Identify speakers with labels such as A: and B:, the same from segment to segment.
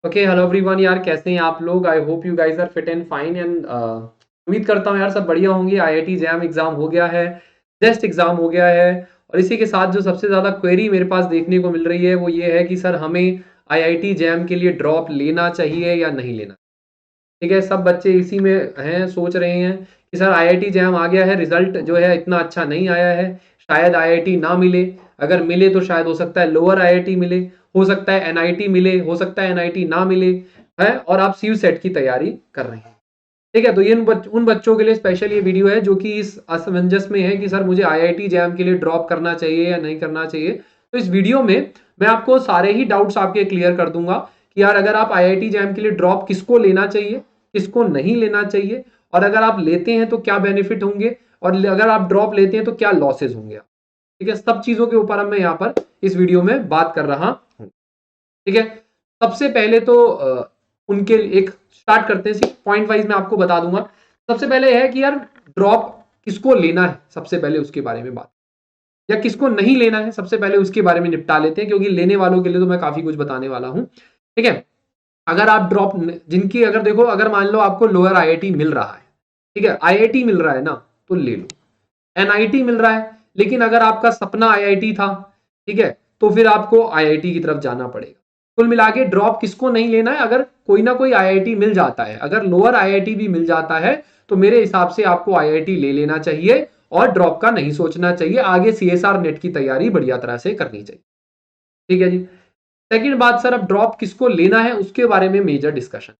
A: Okay, hello everyone यार, कैसे हैं आप लोग? I hope you guys are fit and fine and उम्मीद करता हूँ यार सब बढ़िया होंगे। आईआईटी जैम एग्जाम हो गया है, टेस्ट एग्जाम हो गया है और इसी के साथ जो सबसे ज़्यादा क्वेरी मेरे पास देखने को मिल रही है वो ये है कि सर हमें आईआईटी जैम के लिए ड्रॉप लेना चाहिए या नहीं लेना। ठीक है, सब बच्चे इसी में हैं, सोच रहे हैं कि सर आईआईटी जैम आ गया है, रिजल्ट जो है इतना अच्छा नहीं आया है, शायद आईआईटी ना मिले, अगर मिले तो शायद हो सकता है लोअर आईआईटी मिले, हो सकता है एनआईटी मिले, हो सकता है एनआईटी ना मिले, है और आप सीयू सेट की तैयारी कर रहे हैं। ठीक है, तो ये उन बच्चों के लिए स्पेशल ये वीडियो है जो कि इस असमंजस में है कि सर मुझे आईआईटी जैम के लिए ड्रॉप करना चाहिए या नहीं करना चाहिए। तो इस वीडियो में मैं आपको सारे ही डाउट्स आपके क्लियर कर दूंगा कि यार अगर आप आईआईटी जैम के लिए ड्रॉप किसको लेना चाहिए, किसको नहीं लेना चाहिए, और अगर आप लेते हैं तो क्या बेनिफिट होंगे, और अगर आप ड्रॉप लेते हैं तो क्या लॉसेज होंगे। ठीक है, सब चीजों के ऊपर अब मैं यहाँ पर इस वीडियो में बात कर रहा हूँ। ठीक है, सबसे पहले तो उनके एक स्टार्ट करते हैं, पॉइंट वाइज मैं आपको बता दूंगा। सबसे पहले है कि यार ड्रॉप किसको लेना है, सबसे पहले उसके बारे में बात, या किसको नहीं लेना है सबसे पहले उसके बारे में निपटा लेते हैं, क्योंकि लेने वालों के लिए तो मैं काफी कुछ बताने वाला हूं। ठीक है, अगर आप ड्रॉप, जिनकी अगर देखो, अगर मान लो आपको लोअर आईआईटी मिल रहा है, ठीक है, आईआईटी मिल रहा है ना, तो ले लो। एनआईटी मिल रहा है, लेकिन अगर आपका सपना आईआईटी था, ठीक है, तो फिर आपको आईआईटी की तरफ जाना पड़ेगा। कुल मिला के ड्रॉप किसको नहीं लेना है, अगर कोई ना कोई आईआईटी मिल जाता है, अगर लोअर आईआईटी भी मिल जाता है तो मेरे हिसाब से आपको आईआईटी ले लेना चाहिए और ड्रॉप का नहीं सोचना चाहिए। आगे सीएसआर नेट की तैयारी बढ़िया तरह से करनी चाहिए। ठीक है जी। सेकंड बात, सर अब ड्रॉप किसको लेना है उसके बारे में मेजर डिस्कशन।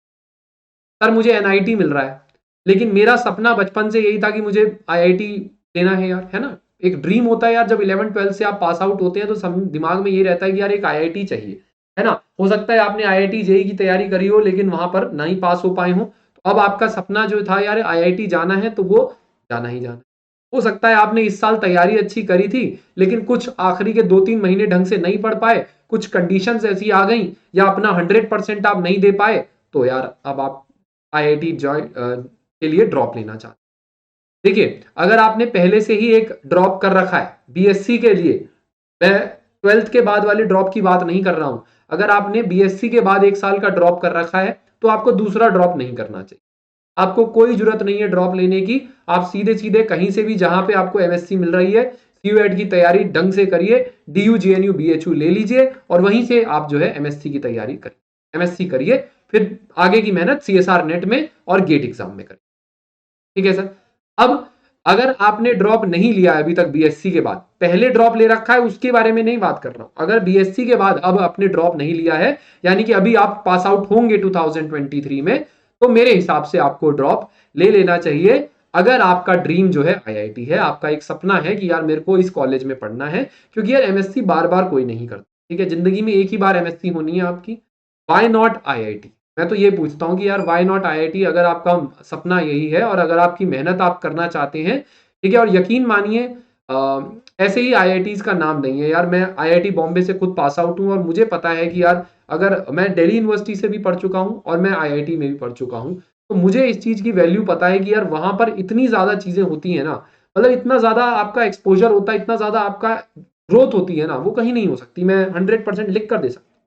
A: सर मुझे एनआईटी मिल रहा है, लेकिन मेरा सपना बचपन से यही था कि मुझे आईआईटी लेना है यार, है ना। एक ड्रीम होता है यार, जब 11th 12th से आप पास आउट होते हैं तो सब दिमाग में ये रहता है कि यार एक आईआईटी चाहिए, है ना। हो सकता है आपने आईआईटी जेई की तैयारी करी हो लेकिन वहां पर नहीं पास हो पाए हो, तो अब आपका सपना जो था यार आईआईटी जाना है, तो वो जाना ही जाना। हो सकता है आपने इस साल तैयारी अच्छी करी थी लेकिन कुछ आखिरी के 2-3 महीने ढंग से नहीं पढ़ पाए, कुछ कंडीशंस ऐसी आ गई या अपना 100% आप नहीं दे पाए, तो यार अब आप आईआईटी जॉइन के लिए ड्रॉप लेना चाहते हैं। देखिए, अगर आपने पहले से ही एक ड्रॉप कर रखा है बीएससी के लिए, मैं 12th के बाद वाले ड्रॉप की बात नहीं कर रहा हूं, अगर आपने बीएससी के बाद 1 साल का ड्रॉप कर रखा है तो आपको दूसरा ड्रॉप नहीं करना चाहिए। आपको कोई जरूरत नहीं है ड्रॉप लेने की, आप सीधे सीधे कहीं से भी जहां पे आपको एमएससी मिल रही है, सीयूएट की तैयारी ढंग से करिए, डीयू जेएनयू बीएचयू ले लीजिए और वहीं से आप जो है एमएससी की तैयारी करिए, एमएससी करिए, फिर आगे की मेहनत सीएसआर नेट में और गेट एग्जाम में करिए। ठीक है सर। अब अगर आपने ड्रॉप नहीं लिया है अभी तक बीएससी के बाद, पहले ड्रॉप ले रखा है उसके बारे में नहीं बात कर रहा हूं, अगर बीएससी के बाद अब आपने ड्रॉप नहीं लिया है, यानी कि अभी आप पास आउट होंगे 2023 में, तो मेरे हिसाब से आपको ड्रॉप ले लेना चाहिए। अगर आपका ड्रीम जो है आईआईटी है, आपका एक सपना है कि यार मेरे को इस कॉलेज में पढ़ना है, क्योंकि यार एमएससी बार बार कोई नहीं करता। ठीक है, जिंदगी में एक ही बार एमएससी होनी है आपकी, वाई नॉट आईआईटी। मैं तो ये पूछता हूँ कि यार वाई नॉट आईआईटी, अगर आपका सपना यही है और अगर आपकी मेहनत आप करना चाहते हैं। ठीक है, और यकीन मानिए ऐसे ही आईआईटीज का नाम नहीं है यार, मैं आईआईटी बॉम्बे से खुद पास आउट हूँ और मुझे पता है कि यार अगर मैं दिल्ली यूनिवर्सिटी से भी पढ़ चुका हूँ और मैं आईआईटी में भी पढ़ चुका हूँ, तो मुझे इस चीज की वैल्यू पता है कि यार वहां पर इतनी ज्यादा चीजें होती है ना, मतलब इतना ज्यादा आपका एक्सपोजर होता है, इतना ज्यादा आपका ग्रोथ होती है ना, वो कहीं नहीं हो सकती। मैं 100% लिख कर दे सकता।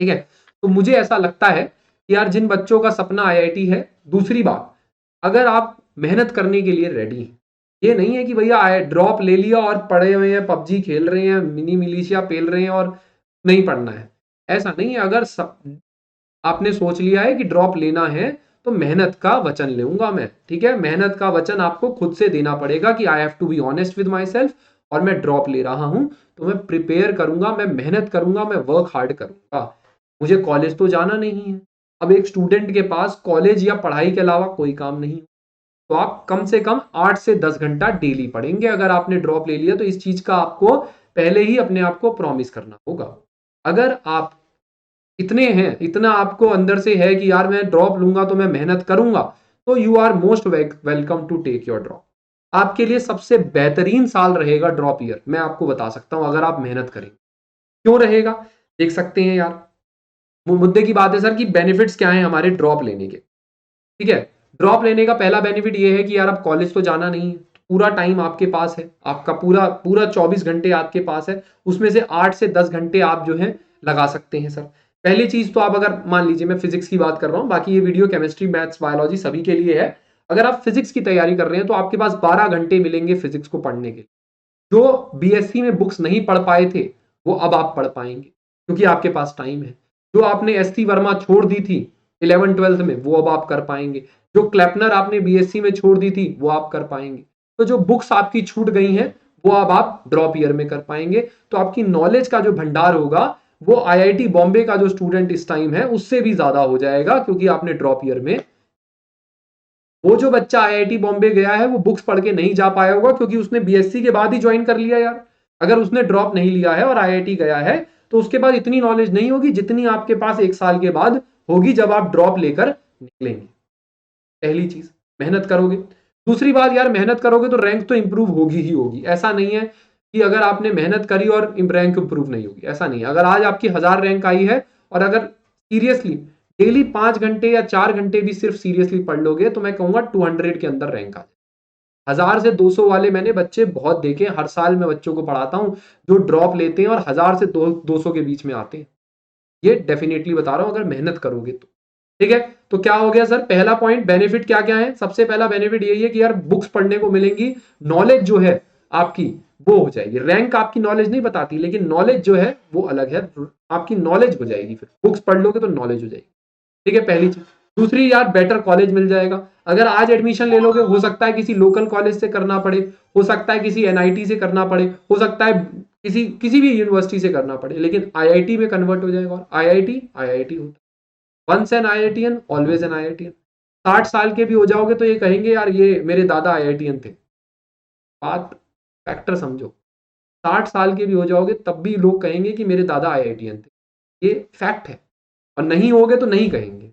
A: ठीक है, तो मुझे ऐसा लगता है कि यार जिन बच्चों का सपना आईआईटी है, दूसरी बात, अगर आप मेहनत करने के लिए रेडी हैं, ये नहीं है कि भैया ड्रॉप ले लिया और पढ़े हुए हैं, पबजी खेल रहे हैं, मिनी मिलीशिया पेल रहे हैं और नहीं पढ़ना है, ऐसा नहीं है। अगर आपने सोच लिया है कि ड्रॉप लेना है, तो मेहनत का वचन लूंगा मैं। ठीक है, मेहनत का वचन आपको खुद से देना पड़ेगा कि I have to be honest with myself, और मैं ड्रॉप ले रहा हूं तो मैं प्रिपेयर करूंगा, मैं मेहनत करूंगा, मैं वर्क हार्ड करूंगा। मुझे कॉलेज तो जाना नहीं है। अब एक स्टूडेंट के पास कॉलेज या पढ़ाई के अलावा कोई काम नहीं, तो आप कम से कम 8 से 10 घंटा डेली पढ़ेंगे। अगर आपने ड्रॉप ले लिया तो इस चीज का आपको पहले ही अपने आप को प्रॉमिस करना होगा। अगर आप इतने हैं, इतना आपको अंदर से है कि यार मैं ड्रॉप लूंगा तो मैं मेहनत करूंगा, तो you are most welcome to take your drop. आपके लिए सबसे बेहतरीन साल रहेगा ड्रॉप ईयर, मैं आपको बता सकता हूं, अगर आप मेहनत करेंगे। क्यों रहेगा, देख सकते हैं यार। मुद्दे की बात है सर कि बेनिफिट्स क्या है हमारे ड्रॉप लेने के। ठीक है, ड्रॉप लेने का पहला बेनिफिट ये है कि यार अब कॉलेज तो जाना नहीं है, पूरा टाइम आपके पास है, आपका पूरा पूरा 24 घंटे आपके पास है, उसमें से 8 से 10 घंटे आप जो है लगा सकते हैं सर। पहली चीज तो आप अगर मान लीजिए मैं फिजिक्स की बात कर रहा हूं, बाकी ये वीडियो केमिस्ट्री, मैथ्स, बायोलॉजी सभी के लिए है। अगर आप फिजिक्स की तैयारी कर रहे हैं तो आपके पास 12 घंटे मिलेंगे फिजिक्स को पढ़ने के लिए। जो बीएससी में बुक्स नहीं पढ़ पाए थे वो अब आप पढ़ पाएंगे क्योंकि आपके पास टाइम है। जो आपने एसटी वर्मा छोड़ दी थी 11th-12th में वो अब आप कर पाएंगे। जो क्लेपनर आपने बीएससी में छोड़ दी थी वो आप कर पाएंगे। तो जो बुक्स आपकी छूट गई हैं वो अब आप ड्रॉप ईयर में कर पाएंगे। तो आपकी नॉलेज का जो भंडार होगा वो आईआईटी बॉम्बे का जो स्टूडेंट इस टाइम है उससे भी ज्यादा हो जाएगा, क्योंकि आपने ड्रॉप ईयर में, वो जो बच्चा आईआईटी बॉम्बे गया है वो बुक्स पढ़ के नहीं जा पाया होगा क्योंकि उसने बीएससी के बाद ही ज्वाइन कर लिया यार। अगर उसने ड्रॉप नहीं लिया है और आईआईटी गया है तो उसके पास इतनी नॉलेज नहीं होगी जितनी आपके पास 1 साल के बाद होगी जब आप ड्रॉप लेकर निकलेंगे। पहली चीज, मेहनत करोगे। दूसरी बात यार, मेहनत करोगे तो रैंक तो इंप्रूव होगी ही होगी। ऐसा नहीं है कि अगर आपने मेहनत करी और रैंक इंप्रूव नहीं होगी, ऐसा नहीं है। अगर आज आपकी 1000 रैंक आई है और अगर सीरियसली डेली 5 घंटे या 4 घंटे भी सिर्फ सीरियसली पढ़ लोगे तो मैं कहूंगा 200 के अंदर रैंक आ जाए। 1000 से 200 वाले मैंने बच्चे बहुत देखे। हर साल मैं बच्चों को पढ़ाता हूं जो ड्रॉप लेते हैं और 1000 से 200 के बीच में आते हैं। ये डेफिनेटली बता रहा हूं अगर मेहनत करोगे तो। ठीक है, तो क्या हो गया सर, पहला पॉइंट बेनिफिट क्या क्या है। सबसे पहला बेनिफिट यही है कि यार बुक्स पढ़ने को मिलेंगी, नॉलेज जो है आपकी वो हो जाएगी। रैंक आपकी नॉलेज नहीं बताती, लेकिन नॉलेज जो है वो अलग है, आपकी नॉलेज हो जाएगी। फिर बुक्स पढ़ लोगे तो नॉलेज हो जाएगी। ठीक है, पहली चीज। दूसरी यार, बेटर कॉलेज मिल जाएगा। अगर आज एडमिशन ले लोगे, हो सकता है किसी लोकल कॉलेज से करना पड़े, हो सकता है किसी एनआईटी से करना पड़े, हो सकता है किसी किसी भी यूनिवर्सिटी से करना पड़े, लेकिन आईआईटी में कन्वर्ट हो जाएगा। और आईआईटी आईआईटी होता है, once an IITian always an IITian. 60 साल के भी हो जाओगे तो ये कहेंगे यार ये मेरे दादा आईआईटीएन थे। बात फैक्टर समझो, 60 साल के भी हो जाओगे तब भी लोग कहेंगे कि मेरे दादा आईआईटीएन थे। ये फैक्ट है, और नहीं होगे तो नहीं कहेंगे।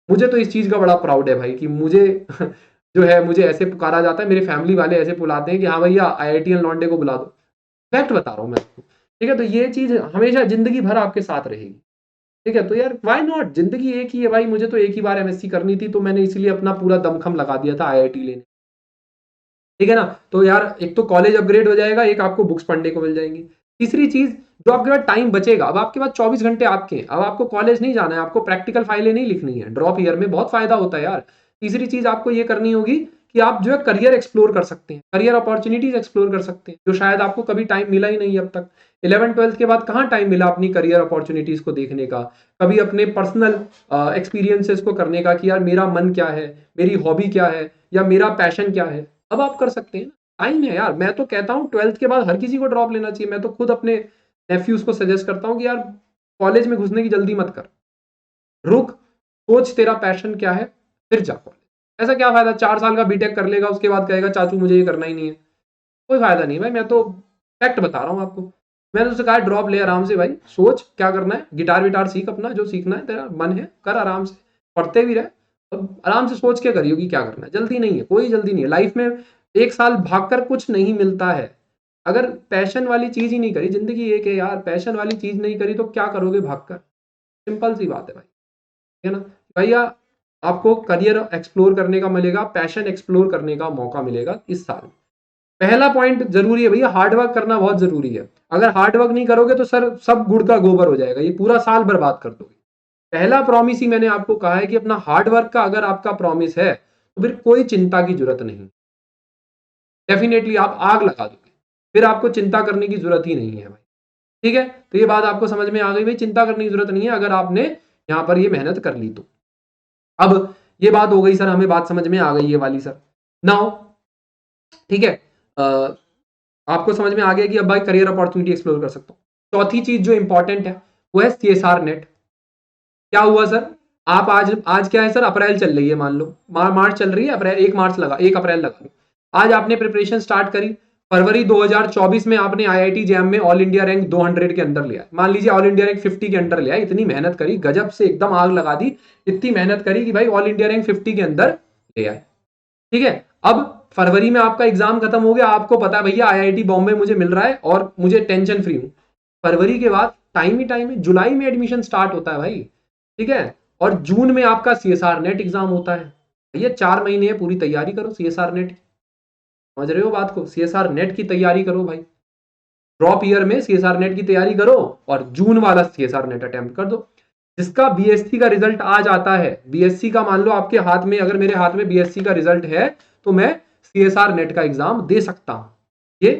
A: मुझे तो इस चीज का बड़ा प्राउड है भाई कि मुझे जो है मुझे ऐसे पुकारा जाता है, मेरे फैमिली वाले ऐसे बुलाते हैं कि हाँ भैया आईआईटीएन लौंडे को बुला दो। फैक्ट बता रहा हूँ मैं आपको। ठीक है, तो ये चीज हमेशा जिंदगी भर आपके साथ रहेगी। ठीक है, तो यार व्हाई नॉट, जिंदगी एक ही है भाई। मुझे तो एक ही बार एमएससी करनी थी तो मैंने इसलिए अपना पूरा दमखम लगा दिया था आईआईटी लेने। ठीक है ना, तो यार एक तो कॉलेज अपग्रेड हो जाएगा, एक आपको बुक्स पढ़ने को मिल जाएंगी। तीसरी चीज, जो आपके पास टाइम बचेगा, अब आपके पास 24 घंटे आपके हैं। अब आपको कॉलेज नहीं जाना है, आपको प्रैक्टिकल फाइलें नहीं लिखनी है। ड्रॉप ईयर में बहुत फायदा होता है यार। तीसरी चीज आपको ये करनी होगी कि आप जो है करियर एक्सप्लोर कर सकते हैं, करियर अपॉर्चुनिटीज एक्सप्लोर कर सकते हैं, जो शायद आपको कभी टाइम मिला ही नहीं अब तक। 11th-12th के बाद कहाँ टाइम मिला अपनी करियर अपॉर्चुनिटीज को देखने का, कभी अपने पर्सनल एक्सपीरियंसेस को करने का कि यार मेरा मन क्या है, मेरी हॉबी क्या है, या मेरा पैशन क्या है। अब आप कर सकते हैं, टाइम है यार। मैं तो कहता हूँ 12th के बाद हर किसी को ड्रॉप लेना चाहिए। मैं तो खुद अपने नेफ्यूज को सजेस्ट करता हूँ कि यार कॉलेज में घुसने की जल्दी मत कर, रुक, सोच तेरा पैशन क्या है, फिर जा कॉलेज। ऐसा क्या फायदा 4 साल का बीटेक कर लेगा उसके बाद कहेगा चाचू मुझे ये करना ही नहीं है। कोई फायदा नहीं भाई, मैं तो फैक्ट बता रहा हूँ आपको। मैंने तो उससे कहा ड्रॉप ले आराम से भाई, सोच क्या करना है, गिटार विटार सीख, अपना जो सीखना है तेरा मन है कर आराम से, पढ़ते भी रहे, आराम से सोच के करियो कि क्या करना है। जल्दी नहीं है, कोई जल्दी नहीं है लाइफ में। 1 साल भागकर कुछ नहीं मिलता है। अगर पैशन वाली चीज ही नहीं करी, जिंदगी एक है यार, पैशन वाली चीज नहीं करी तो क्या करोगे भागकर। सिंपल सी बात है भाई, है ना भैया। आपको करियर एक्सप्लोर करने का मिलेगा, पैशन एक्सप्लोर करने का मौका मिलेगा इस साल। पहला पॉइंट जरूरी है भैया, हार्डवर्क करना बहुत जरूरी है। अगर हार्डवर्क नहीं करोगे तो सर सब गुड़ का गोबर हो जाएगा, ये पूरा साल बर्बाद कर दोगे। पहला प्रॉमिस ही मैंने आपको कहा है कि अपना हार्डवर्क का अगर आपका प्रॉमिस है तो फिर कोई चिंता की जरूरत नहीं। डेफिनेटली आप आग लगा दोगे, फिर आपको चिंता करने की जरूरत ही नहीं है भाई। ठीक है, तो ये बात आपको समझ में आ गई भाई, चिंता करने की जरूरत नहीं है अगर आपने यहां पर ये मेहनत कर ली तो। अब ये बात हो गई सर, हमें बात समझ में आ गई ये वाली सर। नाउ ठीक है, आपको समझ में आ गया कि अब भाई करियर अपॉर्चुनिटी एक्सप्लोर कर सकता हूं। चौथी चीज जो इंपॉर्टेंट है वो है सीएसआर नेट। क्या हुआ सर, आप आज आज क्या है सर, अप्रैल चल रही है, मान लो मार्च चल रही है, अप्रैल 1 अप्रैल लगा लो। आज आपने प्रिपरेशन स्टार्ट करी, फरवरी 2024 में आपने आईआईटी जैम में ऑल इंडिया रैंक 200 के अंदर लिया, मान लीजिए ऑल इंडिया रैंक 50 के अंदर लिया। इतनी मेहनत करी, गजब से एकदम आग लगा दी, इतनी मेहनत करी कि भाई ऑल इंडिया रैंक 50 के अंदर ले आए। ठीक है, अब फरवरी में आपका एग्जाम खत्म हो गया, आपको पता है भैया आईआईटी बॉम्बे मुझे मिल रहा है और मुझे टेंशन फ्री हूं। फरवरी के बाद टाइम ही टाइम है, जुलाई में एडमिशन स्टार्ट होता है भाई। ठीक है, और जून में आपका सीएसआर नेट एग्जाम होता है। भैया 4 महीने है, पूरी तैयारी करो सीएसआर नेट। समझ रहे हो बात को, सीएसआर नेट की तैयारी करो भाई। ड्रॉप ईयर में सीएसआर नेट की तैयारी करो और जून वाला सीएसआर नेट अटेम्प्ट कर दो। जिसका बीएससी का रिजल्ट आ जाता है, बीएससी का मान लो आपके हाथ में, अगर मेरे हाथ में बीएससी का रिजल्ट है तो मैं सीएसआर नेट का एग्जाम दे सकता हूं, ये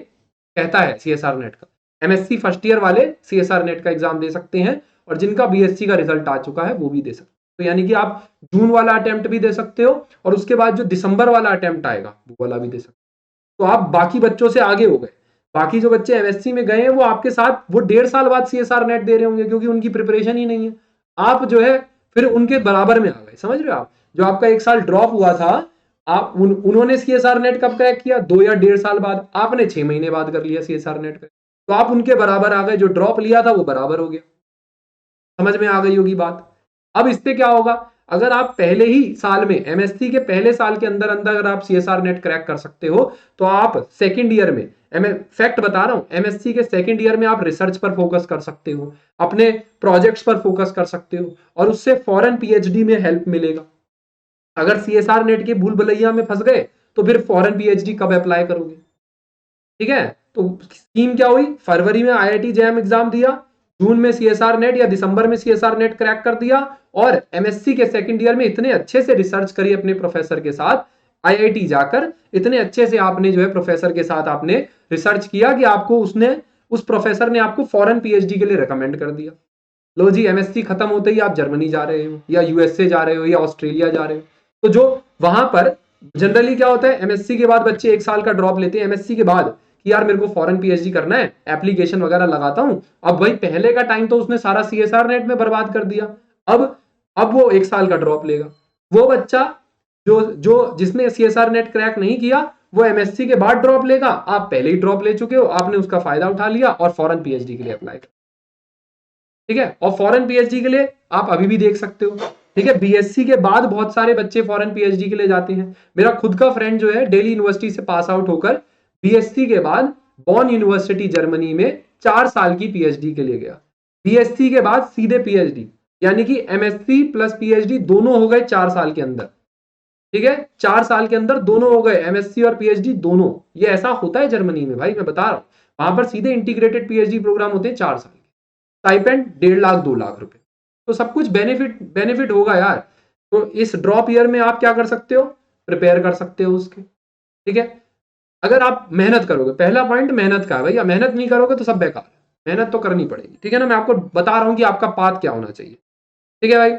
A: कहता है सीएसआर नेट का। एमएससी फर्स्ट ईयर वाले सीएसआर नेट का एग्जाम दे सकते हैं और जिनका बीएससी का रिजल्ट आ चुका है वो भी दे सकते हैं। तो यानी कि आप जून वाला अटेम्प्ट भी दे सकते हो और उसके बाद जो दिसंबर वाला अटेम्प्ट आएगा वो वाला भी दे सकते हो। तो आप बाकी बच्चों से आगे हो गए। बाकी जो बच्चे एमएससी में गए हैं वो आपके साथ वो 1.5 साल बाद सीएसआर नेट दे रहे होंगे क्योंकि उनकी प्रिपरेशन ही नहीं है। आप जो है फिर उनके बराबर में आ गए, समझ रहे हो आप? जो आपका 1 साल ड्रॉप हुआ था, आप उन्होंने सीएसआर नेट कब क्रैक किया? 2 या 1.5 साल बाद। आपने 6 महीने बाद कर लिया सीएसआर नेट, तो आप उनके बराबर आ गए। जो ड्रॉप लिया था वो बराबर हो गया। समझ में आ गई होगी बात। अब इससे क्या होगा, अगर आप पहले ही साल में एमएससी के पहले साल के अंदर अंदर अगर आप सीएसआर नेट क्रैक कर सकते हो तो आप सेकंड ईयर में, फैक्ट बता रहा हूं, एमएससी के सेकंड ईयर में आप रिसर्च पर फोकस कर सकते हो, अपने प्रोजेक्ट्स पर फोकस कर सकते हो और उससे फॉरेन पीएचडी में हेल्प मिलेगा। अगर सीएसआर नेट के भूल भुलैया में फंस गए तो फिर फॉरेन पीएचडी कब अप्लाई करोगे? ठीक है, तो स्कीम क्या हुई, फरवरी में आईआईटी जेईई एग्जाम दिया, जून में सीएसआर नेट या दिसंबर में सीएसआर नेट क्रैक कर दिया और एमएससी के सेकंड ईयर में इतने अच्छे से रिसर्च करी अपने प्रोफेसर के साथ, आईआईटी जाकर इतने अच्छे से आपने जो है प्रोफेसर के साथ आपने रिसर्च किया कि आपको उस प्रोफेसर ने आपको फॉरेन पीएचडी के लिए रिकमेंड कर दिया। लो जी, एमएससी खत्म होते ही आप जर्मनी जा रहे हो या यूएसए जा रहे हो या ऑस्ट्रेलिया जा रहे हो। तो जो वहां पर जनरली क्या होता है, एमएससी के बाद बच्चे 1 साल का ड्रॉप लेते हैं एमएससी के बाद कि यार मेरे को फॉरेन पीएचडी करना है, एप्लीकेशन वगैरह लगाता हूं। अब भाई पहले का टाइम तो उसने सारा सीएसआर नेट में बर्बाद कर दिया, अब वो 1 साल का ड्रॉप लेगा। वो बच्चा जो जिसने सीएसआर नेट क्रैक नहीं किया वो एमएससी के बाद ड्रॉप लेगा। आप पहले ही ड्रॉप ले चुके हो, आपने उसका फायदा उठा लिया और फॉरेन पीएचडी के लिए अप्लाई कर, ठीक है। और फॉरेन पीएचडी के लिए आप अभी भी देख सकते हो, ठीक है। बीएससी के बाद बहुत सारे बच्चे फॉरेन पीएचडी के लिए जाते हैं। मेरा खुद का फ्रेंड जो है दिल्ली यूनिवर्सिटी से पास आउट होकर बीएससी के बाद बॉन यूनिवर्सिटी जर्मनी में 4 साल की पीएचडी के लिए गया। बीएससी के बाद सीधे पीएचडी, यानी कि एमएससी प्लस पीएचडी दोनों हो गए 4 साल के अंदर, ठीक है। 4 साल के अंदर दोनों हो गए, एमएससी और पीएचडी दोनों। ये ऐसा होता है जर्मनी में भाई, मैं बता रहा हूं। वहां पर सीधे इंटीग्रेटेड पीएचडी प्रोग्राम होते हैं 4 साल के, स्टाइपेंड 1.5 लाख 2 लाख रुपए, तो सब कुछ बेनिफिट होगा यार। तो इस ड्रॉप ईयर में आप क्या कर सकते हो, प्रिपेयर कर सकते हो उसके, ठीक है। अगर आप मेहनत करोगे, पहला पॉइंट मेहनत का है भैया, मेहनत नहीं करोगे तो सब बेकार है, मेहनत तो करनी पड़ेगी, ठीक है ना। मैं आपको बता रहा हूं कि आपका पाथ क्या होना चाहिए, ठीक है भाई।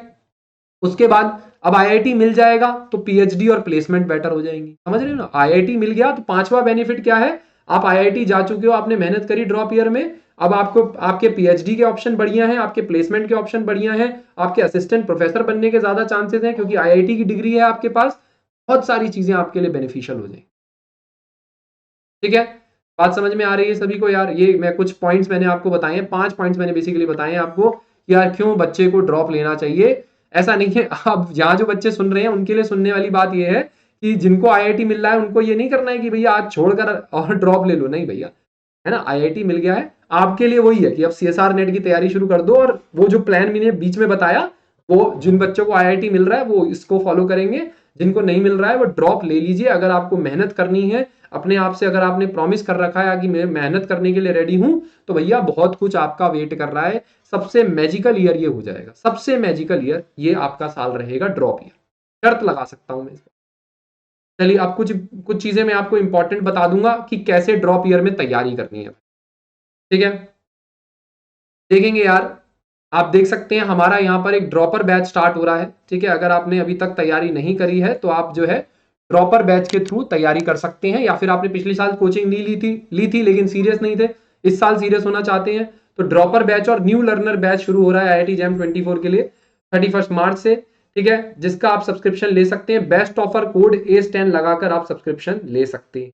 A: उसके बाद अब आईआईटी मिल जाएगा तो पीएचडी और प्लेसमेंट बेटर हो जाएंगी, समझ रहे हो ना। आईआईटी मिल गया तो 5वां बेनिफिट क्या है, आप आईआईटी जा चुके हो, आपने मेहनत करी ड्रॉप ईयर में, अब आपको आपके पीएचडी के ऑप्शन बढ़िया हैं, आपके प्लेसमेंट के ऑप्शन बढ़िया हैं, आपके असिस्टेंट प्रोफेसर बनने के ज्यादा चांसेस हैं क्योंकि आईआईटी की डिग्री है आपके पास। बहुत सारी चीजें आपके लिए बेनिफिशियल हो जाएंगी, ठीक है। बात समझ में आ रही है सभी को यार? ये मैं कुछ पॉइंट्स मैंने आपको बताए हैं, 5 पॉइंट्स मैंने बेसिकली बताए हैं आपको यार क्यों बच्चे को ड्रॉप लेना चाहिए। ऐसा नहीं है, अब यहाँ जो बच्चे सुन रहे हैं उनके लिए सुनने वाली बात यह है कि जिनको आईआईटी मिल रहा है उनको ये नहीं करना है कि भैया आज छोड़कर और ड्रॉप ले लो, नहीं भैया, है ना। आईआईटी मिल गया है आपके लिए, वही है कि अब सीएसआर नेट की तैयारी शुरू कर दो और वो जो प्लान मैंने बीच में बताया, वो जिन बच्चों को आईआईटी मिल रहा है वो इसको फॉलो करेंगे, जिनको नहीं मिल रहा है वो ड्रॉप ले लीजिए। अगर आपको मेहनत करनी है अपने आप से, अगर आपने प्रॉमिस कर रखा है कि मैं मेहनत करने के लिए रेडी हूं, तो भैया बहुत कुछ आपका वेट कर रहा है। सबसे मैजिकल ईयर ये हो जाएगा, सबसे मैजिकल ईयर ये आपका साल रहेगा ड्रॉप ईयर, शर्त लगा सकता हूं मैं। चलिए अब कुछ चीजें मैं आपको इंपॉर्टेंट बता दूंगा कि कैसे ड्रॉप ईयर में तैयारी करनी है, ठीक है। देखेंगे यार, आप देख सकते हैं हमारा यहाँ पर एक ड्रॉपर बैच स्टार्ट हो रहा है, ठीक है। अगर आपने अभी तक तैयारी नहीं करी है तो आप जो है ड्रॉपर बैच के थ्रू तैयारी कर सकते हैं, या फिर आपने पिछले साल कोचिंग नहीं ली थी लेकिन सीरियस नहीं थे, इस साल सीरियस होना चाहते हैं तो ड्रॉपर बैच और न्यू लर्नर बैच शुरू हो रहा है आईआईटी जैम 24 के लिए 31 मार्च से, ठीक है, जिसका आप सब्सक्रिप्शन ले सकते हैं। बेस्ट ऑफर कोड ACE10 लगाकर आप सब्सक्रिप्शन ले सकते हैं।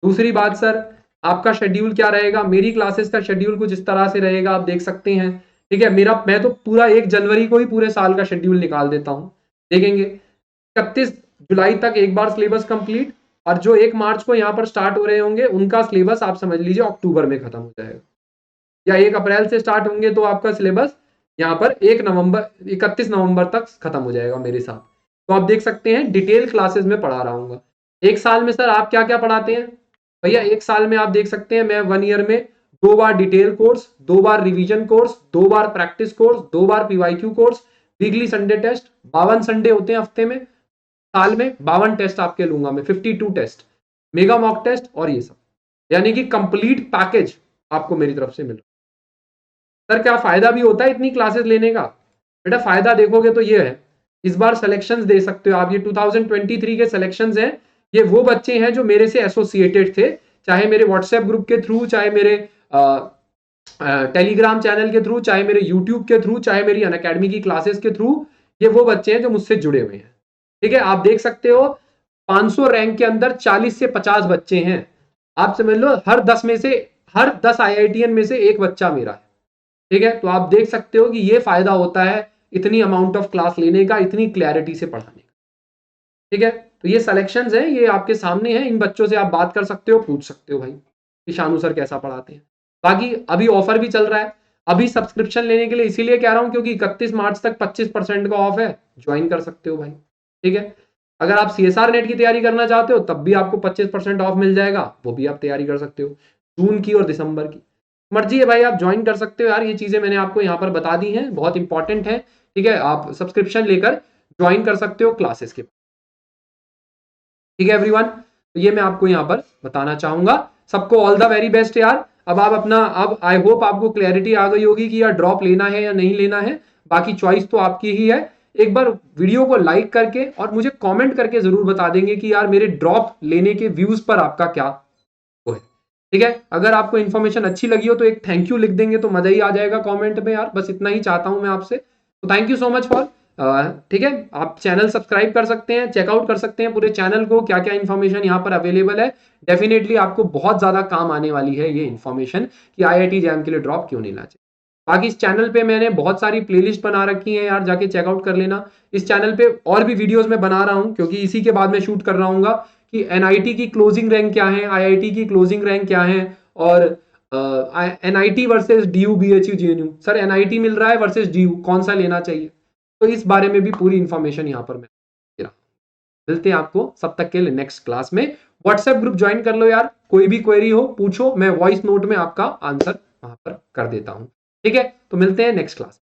A: दूसरी बात सर, आपका शेड्यूल क्या रहेगा? मेरी क्लासेस का शेड्यूल कुछ इस तरह से रहेगा, आप देख सकते हैं, ठीक है। मैं तो पूरा 1 जनवरी को ही पूरे साल का शेड्यूल निकाल देता हूं, देखेंगे 31 जुलाई तक एक बार सिलेबस कंप्लीट, और जो 1 मार्च को यहाँ पर स्टार्ट हो रहे होंगे उनका सिलेबस आप समझ लीजिए अक्टूबर में खत्म हो जाएगा, या 1 अप्रैल से स्टार्ट होंगे तो आपका सिलेबस यहाँ पर 31 नवंबर तक खत्म हो जाएगा मेरे साथ। तो आप देख सकते हैं डिटेल क्लासेस में पढ़ा रहा हूँ। 1 साल में सर आप क्या क्या पढ़ाते हैं भैया? 1 साल में आप देख सकते हैं मैं 1 ईयर में 2 बार डिटेल कोर्स, 2 बार रिवीजन कोर्स, 2 बार प्रैक्टिस कोर्स, 2 बार PYQ course, weekly Sunday test, 52 Sunday होते हैं हफ्ते में, साल में 52 टेस्ट आपके लूंगा मैं, 52 टेस्ट, मेगा मॉक टेस्ट और ये सब, यानी कि कंप्लीट पैकेज आपको मेरी तरफ से मिल रहा है। सर क्या फायदा भी होता है इतनी क्लासेस लेने का? बेटा फायदा देखोगे तो ये है, इस बार सिलेक्शंस दे सकते हो आप, ये 2023 के सिलेक्शंस हैं, ये वो बच्चे हैं जो मेरे से एसोसिएटेड थे, चाहे मेरे व्हाट्सएप ग्रुप के थ्रू, चाहे मेरे टेलीग्राम चैनल के थ्रू, चाहे मेरे यूट्यूब के थ्रू, चाहे मेरी अनअकैडमी की क्लासेस के थ्रू, ये वो बच्चे हैं जो मुझसे जुड़े हुए हैं। ठीक है, आप देख सकते हो 500 रैंक के अंदर 40 से 50 बच्चे हैं, आप समझ लो हर 10 में से, हर 10 IITian में से एक बच्चा मेरा है। ठीक है, तो आप देख सकते हो कि ये फायदा होता है इतनी अमाउंट ऑफ क्लास लेने का, इतनी क्लैरिटी से पढ़ाने का। ठीक है, तो ये सिलेक्शंस हैं, ये आपके सामने हैं, इन बच्चों से आप बात कर सकते हो, पूछ सकते हो भाई कि शानू सर कैसा पढ़ाते हैं। बाकी अभी ऑफर भी चल रहा है, अभी सब्सक्रिप्शन लेने के लिए इसीलिए कह रहा हूं क्योंकि 31 मार्च तक 25% का ऑफ है, ज्वाइन कर सकते हो भाई। ठीक है, अगर आप CSR नेट की तैयारी करना चाहते हो तब भी आपको 25% ऑफ मिल जाएगा, वो भी आप तैयारी कर सकते हो, जून की और दिसंबर की मर्जी है भाई, आप ज्वाइन कर सकते हो यार। ये चीजें मैंने आपको यहाँ पर बता दी हैं, बहुत इंपॉर्टेंट है। ठीक है, आप सब्सक्रिप्शन लेकर ज्वाइन कर सकते हो क्लासेस के। ठीक है एवरीवन, तो ये मैं आपको यहाँ पर बताना चाहूंगा। सबको ऑल द वेरी बेस्ट यार। अब आप अपना, अब आई होप आपको क्लैरिटी आ गई होगी कि यार ड्रॉप लेना है या नहीं लेना है, बाकी चॉइस तो आपकी ही है। एक बार वीडियो को लाइक करके और मुझे कमेंट करके जरूर बता देंगे कि यार मेरे ड्रॉप लेने के व्यूज पर आपका क्या वो है। ठीक है, अगर आपको इन्फॉर्मेशन अच्छी लगी हो तो एक थैंक यू लिख देंगे तो मजा ही आ जाएगा कमेंट में यार, बस इतना ही चाहता हूं मैं आपसे। तो thank you so much for, ठीक है, आप चैनल सब्सक्राइब कर सकते हैं, चेकआउट कर सकते हैं पूरे चैनल को, क्या क्या इन्फॉर्मेशन यहाँ पर अवेलेबल है। डेफिनेटली आपको बहुत ज्यादा काम आने वाली है ये इन्फॉर्मेशन कि IIT जैम के लिए ड्रॉप क्यों नहीं लेना चाहिए। बाकी इस चैनल पे मैंने बहुत सारी प्लेलिस्ट बना रखी है यार, जाके चेकआउट कर लेना। इस चैनल पे और भी वीडियोस मैं बना रहा हूँ क्योंकि इसी के बाद मैं शूट कर रहा हूँ कि NIT की क्लोजिंग रैंक क्या है, IIT की क्लोजिंग रैंक क्या है, और NIT versus DU BHU GNU, sir NIT मिल रहा है वर्सेस DU, कौन सा लेना चाहिए, तो इस बारे में भी पूरी इंफॉर्मेशन यहाँ पर मैं दे रहा हूं। मिलते हैं आपको सब तक के लिए नेक्स्ट क्लास में। व्हाट्सएप ग्रुप ज्वाइन कर लो यार, कोई भी क्वेरी हो पूछो, मैं वॉइस नोट में आपका आंसर वहां पर कर देता हूं। ठीक है, तो मिलते हैं नेक्स्ट क्लास।